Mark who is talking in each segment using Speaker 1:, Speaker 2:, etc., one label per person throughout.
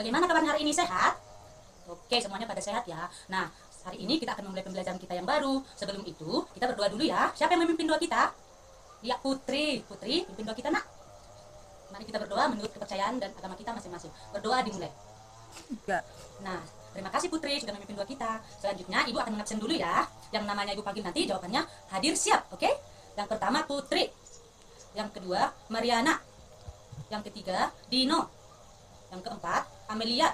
Speaker 1: Bagaimana kabar hari ini, sehat? Oke, semuanya pada sehat ya. Nah, hari ini kita akan memulai pembelajaran kita yang baru. Sebelum itu, kita berdoa dulu ya. Siapa yang memimpin doa kita? Ya, Putri. Putri, pimpin doa kita, nak. Mari kita berdoa menurut kepercayaan dan agama kita masing-masing. Berdoa dimulai.
Speaker 2: Ya.
Speaker 1: Nah, terima kasih Putri sudah memimpin doa kita. Selanjutnya, Ibu akan mengabsen dulu ya. Yang namanya Ibu panggil nanti jawabannya hadir siap, oke? Yang pertama Putri. Yang kedua Mariana. Yang ketiga Dino. Yang keempat Amelia.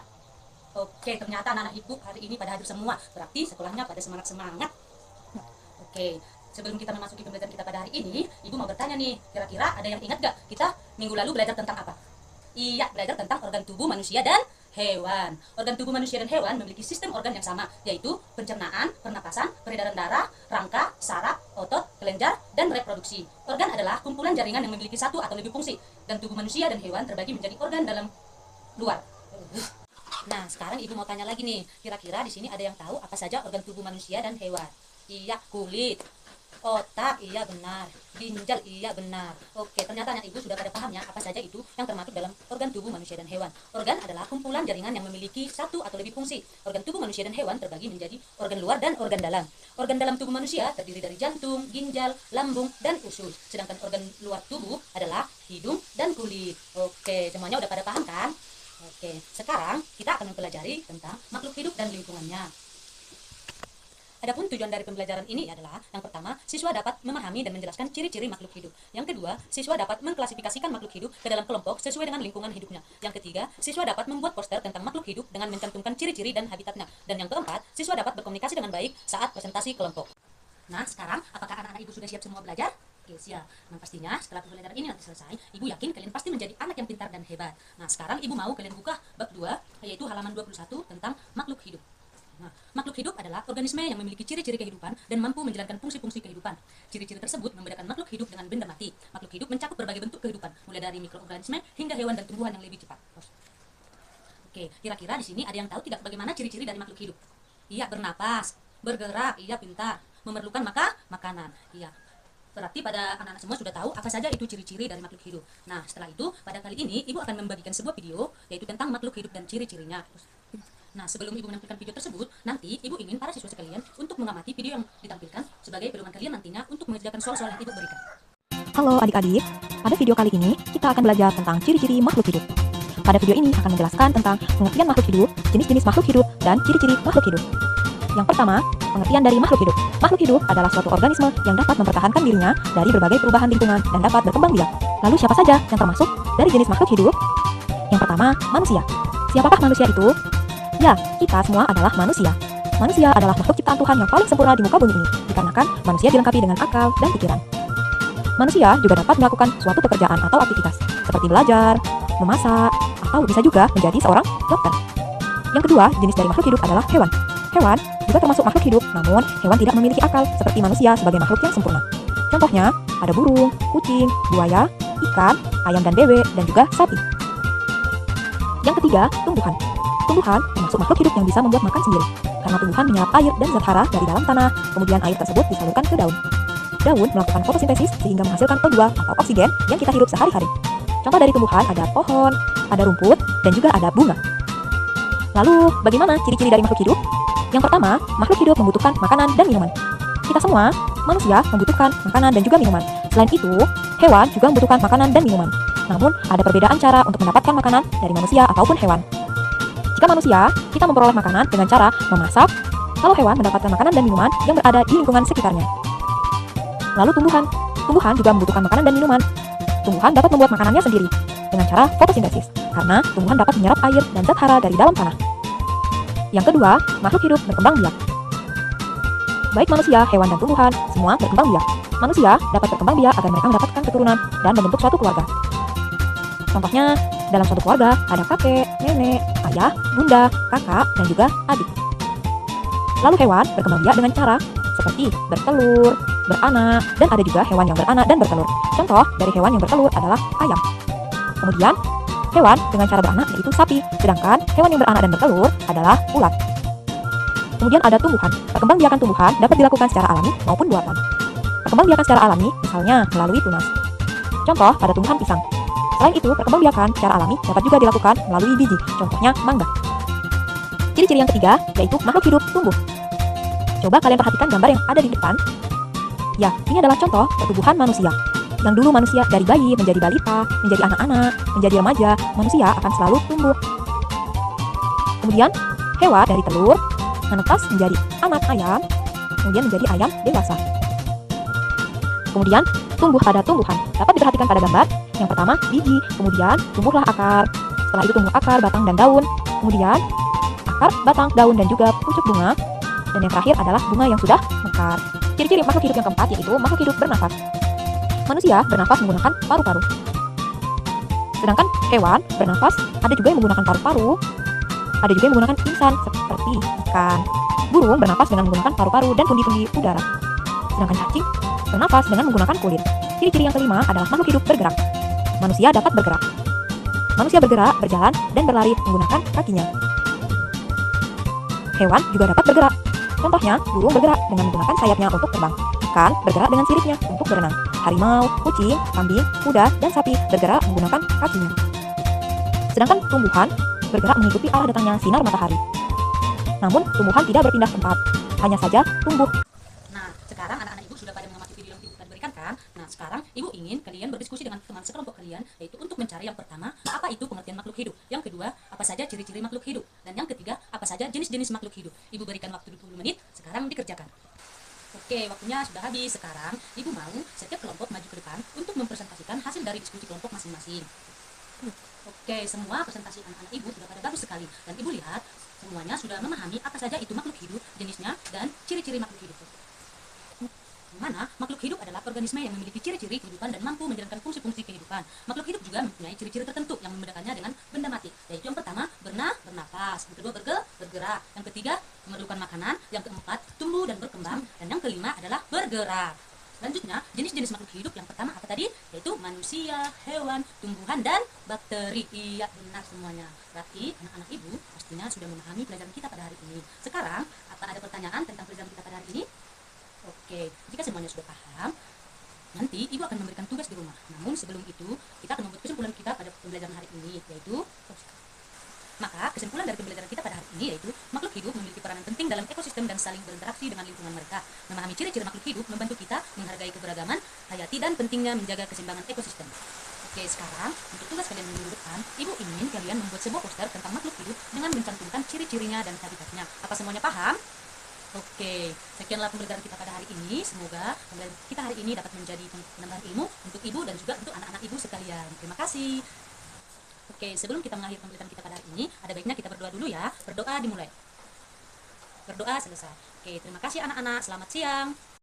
Speaker 1: Oke, ternyata anak-anak Ibu hari ini pada hadir semua. Berarti sekolahnya pada semangat-semangat. Oke, sebelum kita memasuki pembelajaran kita pada hari ini, Ibu mau bertanya nih, kira-kira ada yang ingat gak kita minggu lalu belajar tentang apa? Iya, belajar tentang organ tubuh manusia dan hewan. Organ tubuh manusia dan hewan memiliki sistem organ yang sama, yaitu pencernaan, pernapasan, peredaran darah, rangka, saraf, otot, kelenjar, dan reproduksi. Organ adalah kumpulan jaringan yang memiliki satu atau lebih fungsi, dan tubuh manusia dan hewan terbagi menjadi organ dalam luar. Nah, sekarang Ibu mau tanya lagi nih, kira-kira di sini ada yang tahu apa saja organ tubuh manusia dan hewan? Iya, kulit. Otak, iya benar. Ginjal, iya benar. Oke, ternyata anak Ibu sudah pada paham ya apa saja itu yang termasuk dalam organ tubuh manusia dan hewan. Organ adalah kumpulan jaringan yang memiliki satu atau lebih fungsi. Organ tubuh manusia dan hewan terbagi menjadi organ luar dan organ dalam. Organ dalam tubuh manusia terdiri dari jantung, ginjal, lambung, dan usus. Sedangkan organ luar tubuh adalah hidung dan kulit. Oke, semuanya udah pada paham kan? Oke, sekarang kita akan mempelajari tentang makhluk hidup dan lingkungannya. Adapun tujuan dari pembelajaran ini adalah, yang pertama, siswa dapat memahami dan menjelaskan ciri-ciri makhluk hidup. Yang kedua, siswa dapat mengklasifikasikan makhluk hidup ke dalam kelompok sesuai dengan lingkungan hidupnya. Yang ketiga, siswa dapat membuat poster tentang makhluk hidup dengan mencantumkan ciri-ciri dan habitatnya. Dan yang keempat, siswa dapat berkomunikasi dengan baik saat presentasi kelompok. Nah, sekarang, apakah anak-anak Ibu sudah siap semua belajar? Oke, siap. Nah, pastinya setelah pembelajaran ini nanti selesai, Ibu yakin kalian pasti menjadi anak yang pintar dan hebat. Nah, sekarang Ibu mau kalian buka bab 2, yaitu halaman 21 tentang makhluk hidup. Nah, makhluk hidup adalah organisme yang memiliki ciri-ciri kehidupan dan mampu menjalankan fungsi-fungsi kehidupan. Ciri-ciri tersebut membedakan makhluk hidup dengan benda mati. Makhluk hidup mencakup berbagai bentuk kehidupan, mulai dari mikroorganisme hingga hewan dan tumbuhan yang lebih cepat. Oke, kira-kira di sini ada yang tahu tidak bagaimana ciri-ciri dari makhluk hidup? Iya, bernapas, bergerak, iya pintar, memerlukan makanan. Iya. Berarti pada anak-anak semua sudah tahu apa saja itu ciri-ciri dari makhluk hidup. Nah, setelah itu, pada kali ini Ibu akan membagikan sebuah video, yaitu tentang makhluk hidup dan ciri-cirinya. Nah, sebelum Ibu menampilkan video tersebut, nanti Ibu ingin para siswa sekalian untuk mengamati video yang ditampilkan sebagai pedoman kalian nantinya untuk mengerjakan soal-soal yang Ibu berikan.
Speaker 2: Halo adik-adik, pada video kali ini kita akan belajar tentang ciri-ciri makhluk hidup. Pada video ini akan menjelaskan tentang pengertian makhluk hidup, jenis-jenis makhluk hidup, dan ciri-ciri makhluk hidup. Yang pertama, pengertian dari makhluk hidup. Makhluk hidup adalah suatu organisme yang dapat mempertahankan dirinya dari berbagai perubahan lingkungan dan dapat berkembang biak. Lalu siapa saja yang termasuk dari jenis makhluk hidup? Yang pertama, manusia. Siapakah manusia itu? Ya, kita semua adalah manusia. Manusia adalah makhluk ciptaan Tuhan yang paling sempurna di muka bumi ini, dikarenakan manusia dilengkapi dengan akal dan pikiran. Manusia juga dapat melakukan suatu pekerjaan atau aktivitas, seperti belajar, memasak, atau bisa juga menjadi seorang dokter. Yang kedua, jenis dari makhluk hidup adalah hewan. Hewan juga termasuk makhluk hidup, namun hewan tidak memiliki akal seperti manusia sebagai makhluk yang sempurna. Contohnya, ada burung, kucing, buaya, ikan, ayam dan bebek, dan juga sapi. Yang ketiga, tumbuhan. Tumbuhan termasuk makhluk hidup yang bisa membuat makan sendiri, karena tumbuhan menyerap air dan zat hara dari dalam tanah, kemudian air tersebut disalurkan ke daun. Daun melakukan fotosintesis sehingga menghasilkan O2 atau oksigen yang kita hirup sehari-hari. Contoh dari tumbuhan ada pohon, ada rumput, dan juga ada bunga. Lalu, bagaimana ciri-ciri dari makhluk hidup? Yang pertama, makhluk hidup membutuhkan makanan dan minuman. Kita semua, manusia, membutuhkan makanan dan juga minuman. Selain itu, hewan juga membutuhkan makanan dan minuman. Namun, ada perbedaan cara untuk mendapatkan makanan dari manusia ataupun hewan. Jika manusia, kita memperoleh makanan dengan cara memasak, kalau hewan mendapatkan makanan dan minuman yang berada di lingkungan sekitarnya. Lalu tumbuhan juga membutuhkan makanan dan minuman. Tumbuhan dapat membuat makanannya sendiri dengan cara fotosintesis, karena tumbuhan dapat menyerap air dan zat hara dari dalam tanah. Yang kedua, makhluk hidup berkembang biak. Baik manusia, hewan, dan tumbuhan, semua berkembang biak. Manusia dapat berkembang biak agar mereka mendapatkan keturunan dan membentuk suatu keluarga. Contohnya, dalam suatu keluarga ada kakek, nenek, ayah, bunda, kakak, dan juga adik. Lalu hewan berkembang biak dengan cara seperti bertelur, beranak, dan ada juga hewan yang beranak dan bertelur. Contoh dari hewan yang bertelur adalah ayam. Kemudian, hewan dengan cara beranak yaitu sapi, sedangkan hewan yang beranak dan bertelur adalah ulat. Kemudian ada tumbuhan. Perkembangbiakan tumbuhan dapat dilakukan secara alami maupun buatan. Perkembangbiakan secara alami misalnya melalui tunas. Contoh pada tumbuhan pisang. Selain itu, perkembangbiakan secara alami dapat juga dilakukan melalui biji, contohnya mangga. Ciri-ciri yang ketiga yaitu makhluk hidup tumbuh. Coba kalian perhatikan gambar yang ada di depan. Ya, ini adalah contoh pertumbuhan manusia. Yang dulu manusia dari bayi menjadi balita, menjadi anak-anak, menjadi remaja, manusia akan selalu tumbuh. Kemudian, hewan dari telur menetas menjadi anak ayam, kemudian menjadi ayam dewasa. Kemudian, tumbuh pada tumbuhan. Dapat diperhatikan pada gambar. Yang pertama, biji, kemudian tumbuhlah akar. Setelah itu tumbuh akar, batang, dan daun. Kemudian, akar, batang, daun, dan juga pucuk bunga. Dan yang terakhir adalah bunga yang sudah mekar. Ciri-ciri makhluk hidup yang keempat yaitu makhluk hidup bernafas. Manusia bernafas menggunakan paru-paru. Sedangkan hewan bernafas ada juga yang menggunakan paru-paru, ada juga yang menggunakan insan seperti ikan. Burung bernafas dengan menggunakan paru-paru dan pundi-pundi udara. Sedangkan cacing bernafas dengan menggunakan kulit. Ciri-ciri yang kelima adalah makhluk hidup bergerak. Manusia dapat bergerak. Manusia bergerak, berjalan, dan berlari menggunakan kakinya. Hewan juga dapat bergerak. Contohnya, burung bergerak dengan menggunakan sayapnya untuk terbang. Ikan bergerak dengan siripnya untuk berenang. Harimau, kucing, kambing, kuda, dan sapi bergerak menggunakan kakinya. Sedangkan tumbuhan bergerak mengikuti arah datangnya sinar matahari. Namun, tumbuhan tidak berpindah tempat, hanya saja tumbuh.
Speaker 1: Nah, sekarang anak-anak ibu sudah pada mengamati video yang ibu akan berikan kan? Nah, sekarang ibu ingin kalian berdiskusi dengan teman sekelompok kalian, yaitu untuk mencari yang pertama, apa itu pengertian makhluk hidup. Yang kedua, apa saja ciri-ciri makhluk hidup. Dan yang ketiga, apa saja jenis-jenis makhluk hidup. Ibu berikan waktu 20 menit, sekarang dikerjakan. Oke, waktunya sudah habis. Sekarang, ibu mau setiap kelompok maju ke depan untuk mempresentasikan hasil dari diskusi kelompok masing-masing. Oke, semua presentasi anak-anak ibu sudah pada bagus sekali. Dan ibu lihat, semuanya sudah memahami apa saja itu makhluk hidup, jenisnya, dan ciri-ciri makhluk hidup. Mana makhluk hidup adalah organisme yang memiliki ciri-ciri kehidupan dan mampu menjalankan fungsi-fungsi kehidupan. Makhluk hidup juga mempunyai ciri-ciri tertentu yang membedakannya dengan benda mati, yaitu yang pertama, bernafas, yang kedua, bergerak, yang ketiga, memerlukan makanan, yang keempat, tumbuh dan berkembang, dan yang kelima adalah bergerak. Selanjutnya, jenis-jenis makhluk hidup yang pertama apa tadi? Yaitu manusia, hewan, tumbuhan, dan bakteri. Iya, benar semuanya. Berarti anak-anak ibu pastinya sudah memahami pelajaran kita pada hari ini. Sekarang, apa ada pertanyaan tentang pelajaran kita pada hari ini? Oke, jika semuanya sudah paham, nanti ibu akan memberikan tugas di rumah. Namun sebelum itu, kita akan membuat kesimpulan kita pada pembelajaran hari ini, yaitu maka kesimpulan dari pembelajaran kita pada hari ini yaitu makhluk hidup memiliki peranan penting dalam ekosistem dan saling berinteraksi dengan lingkungan mereka. Memahami ciri-ciri makhluk hidup membantu kita menghargai keberagaman hayati dan pentingnya menjaga keseimbangan ekosistem. Oke, sekarang untuk tugas kalian minggu depan, ibu ingin kalian membuat sebuah poster tentang makhluk hidup dengan mencantumkan ciri-cirinya dan habitatnya. Apa semuanya paham? Oke, sekianlah pembelajaran kita pada hari ini. Semoga pembelajaran kita hari ini dapat menjadi penambahan ilmu untuk ibu dan juga untuk anak-anak ibu sekalian. Terima kasih. Oke, sebelum kita mengakhiri pembelajaran kita pada hari ini, ada baiknya kita berdoa dulu ya. Berdoa dimulai. Berdoa selesai. Oke, terima kasih anak-anak. Selamat siang.